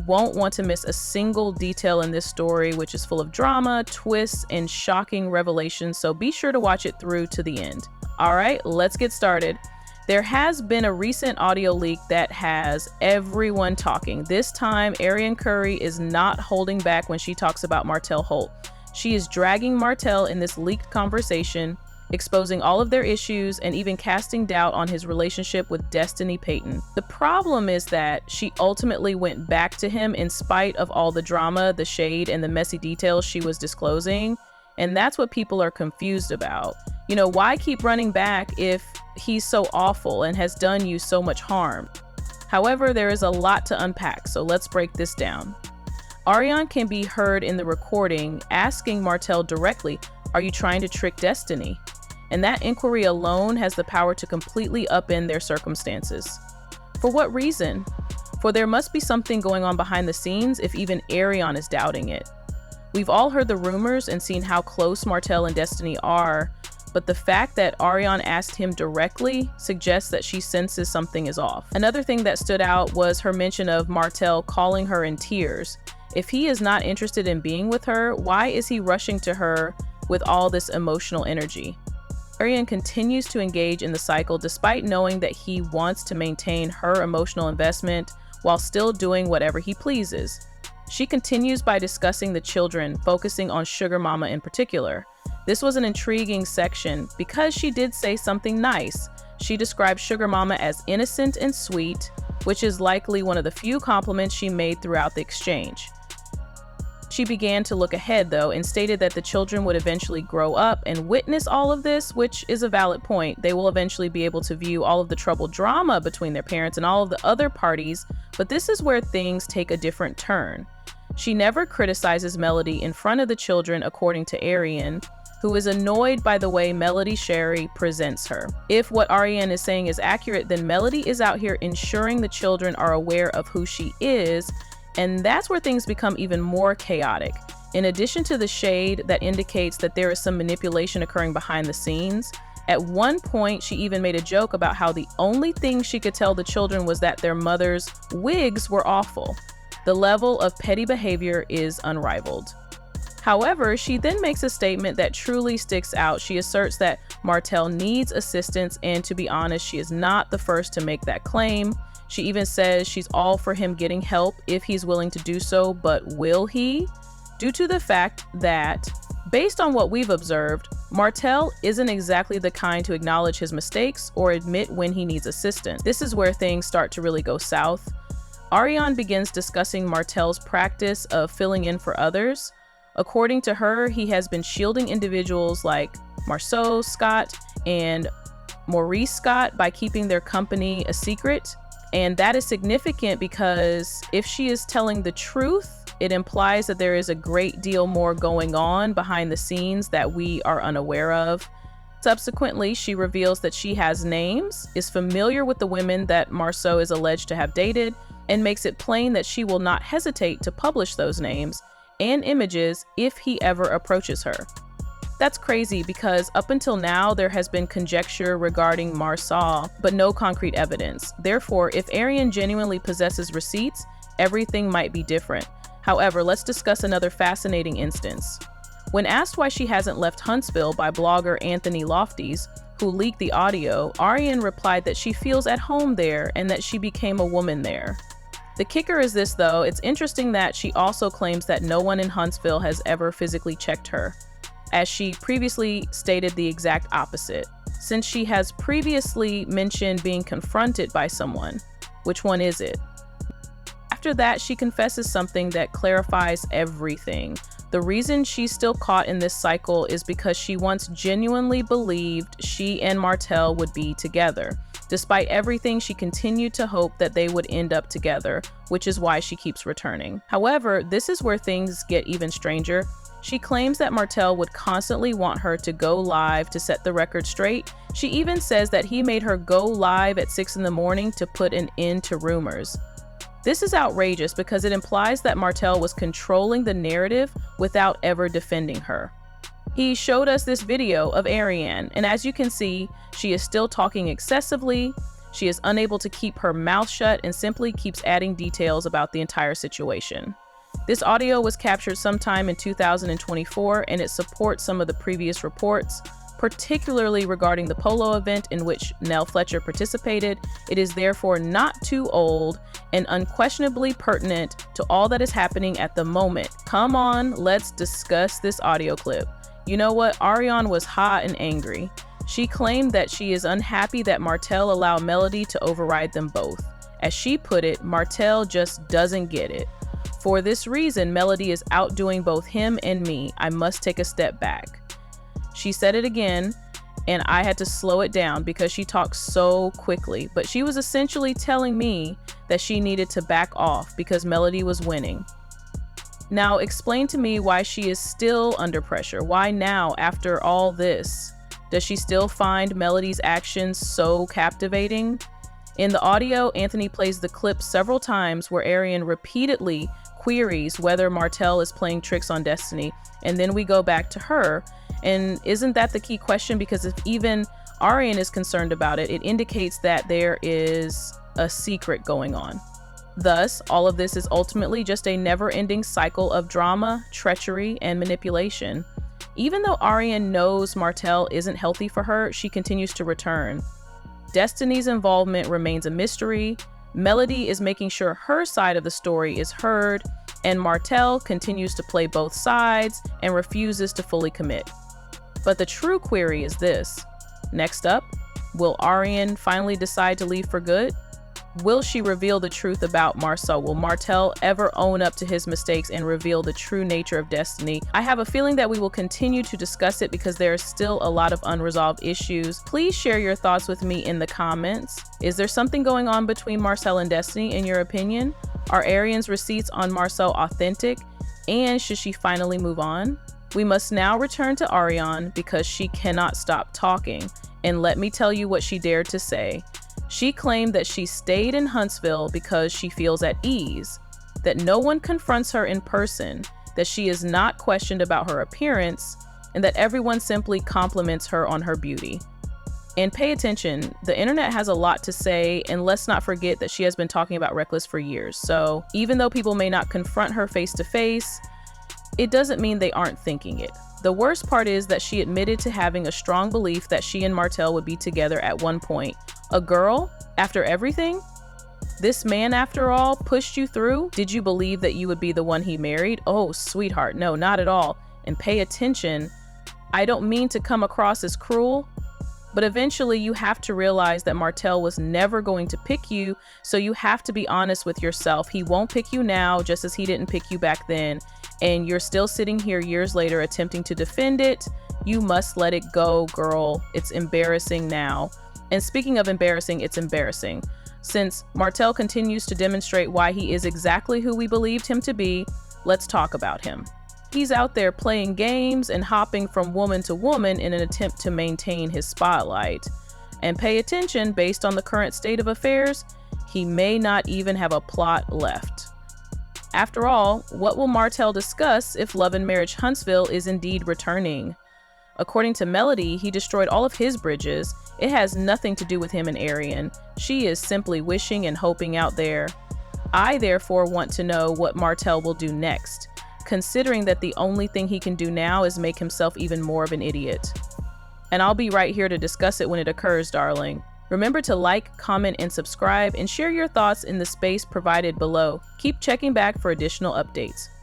won't want to miss a single detail in this story, which is full of drama, twists, and shocking revelations, so be sure to watch it through to the end. All right, let's get started. There has been a recent audio leak that has everyone talking. This time, ARRIONE Curry is not holding back when she talks about Martell Holt. She is dragging Martell in this leaked conversation, exposing all of their issues and even casting doubt on his relationship with Destiny Payton. The problem is that she ultimately went back to him in spite of all the drama, the shade, and the messy details she was disclosing. And that's what people are confused about. You know, why keep running back if he's so awful and has done you so much harm? However, there is a lot to unpack, so let's break this down. ARRIONE can be heard in the recording asking Martell directly, "Are you trying to trick Destiny?" And that inquiry alone has the power to completely upend their circumstances. For what reason? For there must be something going on behind the scenes if even ARRIONE is doubting it. We've all heard the rumors and seen how close Martell and Destiny are, but the fact that ARRIONE asked him directly suggests that she senses something is off. Another thing that stood out was her mention of Martell calling her in tears. If he is not interested in being with her, why is he rushing to her with all this emotional energy? ARRIONE continues to engage in the cycle despite knowing that he wants to maintain her emotional investment while still doing whatever he pleases. She continues by discussing the children, focusing on Sugar Mama in particular. This was an intriguing section because she did say something nice. She described Sugar Mama as innocent and sweet, which is likely one of the few compliments she made throughout the exchange. She began to look ahead, though, and stated that the children would eventually grow up and witness all of this, which is a valid point. They will eventually be able to view all of the troubled drama between their parents and all of the other parties, but this is where things take a different turn. She never criticizes Melody in front of the children, according to ARRIONE, who is annoyed by the way Melody Sherry presents her. If what ARRIONE is saying is accurate, then Melody is out here ensuring the children are aware of who she is, and that's where things become even more chaotic. In addition to the shade that indicates that there is some manipulation occurring behind the scenes, at one point she even made a joke about how the only thing she could tell the children was that their mother's wigs were awful. The level of petty behavior is unrivaled. However, she then makes a statement that truly sticks out. She asserts that Martell needs assistance, and to be honest, she is not the first to make that claim. She even says she's all for him getting help if he's willing to do so, but will he? Due to the fact that, based on what we've observed, Martell isn't exactly the kind to acknowledge his mistakes or admit when he needs assistance. This is where things start to really go south. ARRIONE begins discussing Martell's practice of filling in for others. According to her, he has been shielding individuals like MARSAU Scott and Maurice Scott by keeping their company a secret. And that is significant because if she is telling the truth, it implies that there is a great deal more going on behind the scenes that we are unaware of. Subsequently, she reveals that she has names, is familiar with the women that MARSAU is alleged to have dated, and makes it plain that she will not hesitate to publish those names and images if he ever approaches her. That's crazy because up until now, there has been conjecture regarding MARSAU, but no concrete evidence. Therefore, if ARRIONE genuinely possesses receipts, everything might be different. However, let's discuss another fascinating instance. When asked why she hasn't left Huntsville by blogger Anthony Lofties, who leaked the audio, ARRIONE replied that she feels at home there and that she became a woman there. The kicker is this, though. It's interesting that she also claims that no one in Huntsville has ever physically checked her, as she previously stated the exact opposite, since she has previously mentioned being confronted by someone. Which one is it? After that, she confesses something that clarifies everything. The reason she's still caught in this cycle is because she once genuinely believed she and Martell would be together. Despite everything, she continued to hope that they would end up together, which is why she keeps returning. However, this is where things get even stranger. She claims that Martell would constantly want her to go live to set the record straight. She even says that he made her go live at 6 in the morning to put an end to rumors. This is outrageous because it implies that Martell was controlling the narrative without ever defending her. He showed us this video of ARRIONE, and as you can see, she is still talking excessively. She is unable to keep her mouth shut and simply keeps adding details about the entire situation. This audio was captured sometime in 2024, and it supports some of the previous reports, particularly regarding the polo event in which Nell Fletcher participated. It is therefore not too old and unquestionably pertinent to all that is happening at the moment. Come on, let's discuss this audio clip. You know what? ARRIONE was hot and angry. She claimed that she is unhappy that Martell allowed Melody to override them both. As she put it, Martell just doesn't get it. For this reason, Melody is outdoing both him and me. I must take a step back. She said it again, and I had to slow it down because she talked so quickly. But she was essentially telling me that she needed to back off because Melody was winning. Now, explain to me why she is still under pressure. Why now, after all this? Does she still find Melody's actions so captivating? In the audio, Anthony plays the clip several times where ARRIONE repeatedly queries whether Martell is playing tricks on Destiny, and then we go back to her. And isn't that the key question? Because if even ARRIONE is concerned about it, it indicates that there is a secret going on. Thus, all of this is ultimately just a never-ending cycle of drama, treachery, and manipulation. Even though ARRIONE knows Martell isn't healthy for her, she continues to return. Destiny's involvement remains a mystery. Melody is making sure her side of the story is heard, and Martell continues to play both sides and refuses to fully commit. But the true query is this. Next up, will ARRIONE finally decide to leave for good? Will she reveal the truth about MARSAU? Will Martell ever own up to his mistakes and reveal the true nature of Destiny? I have a feeling that we will continue to discuss it because there is still a lot of unresolved issues. Please share your thoughts with me in the comments. Is there something going on between Marcel and Destiny in your opinion? Are ARRIONE's receipts on MARSAU authentic? And should she finally move on? We must now return to ARRIONE because she cannot stop talking. And let me tell you what she dared to say. She claimed that she stayed in Huntsville because she feels at ease, that no one confronts her in person, that she is not questioned about her appearance, and that everyone simply compliments her on her beauty. And pay attention, the internet has a lot to say, and let's not forget that she has been talking about Reckless for years. So even though people may not confront her face to face, it doesn't mean they aren't thinking it. The worst part is that she admitted to having a strong belief that she and Martell would be together at one point. A girl? After everything? This man, after all, pushed you through? Did you believe that you would be the one he married? Oh, sweetheart, no, not at all. And pay attention. I don't mean to come across as cruel, but eventually you have to realize that Martell was never going to pick you, so you have to be honest with yourself. He won't pick you now, just as he didn't pick you back then. And you're still sitting here years later attempting to defend it. You must let it go, girl. It's embarrassing now. And speaking of embarrassing, it's embarrassing. Since Martell continues to demonstrate why he is exactly who we believed him to be, let's talk about him. He's out there playing games and hopping from woman to woman in an attempt to maintain his spotlight. And pay attention, based on the current state of affairs, he may not even have a plot left. After all, what will Martell discuss if Love and Marriage Huntsville is indeed returning? According to Melody, he destroyed all of his bridges. It has nothing to do with him and ARRIONE. She is simply wishing and hoping out there. I therefore want to know what Martell will do next, considering that the only thing he can do now is make himself even more of an idiot. And I'll be right here to discuss it when it occurs, darling. Remember to like, comment, and subscribe, and share your thoughts in the space provided below. Keep checking back for additional updates.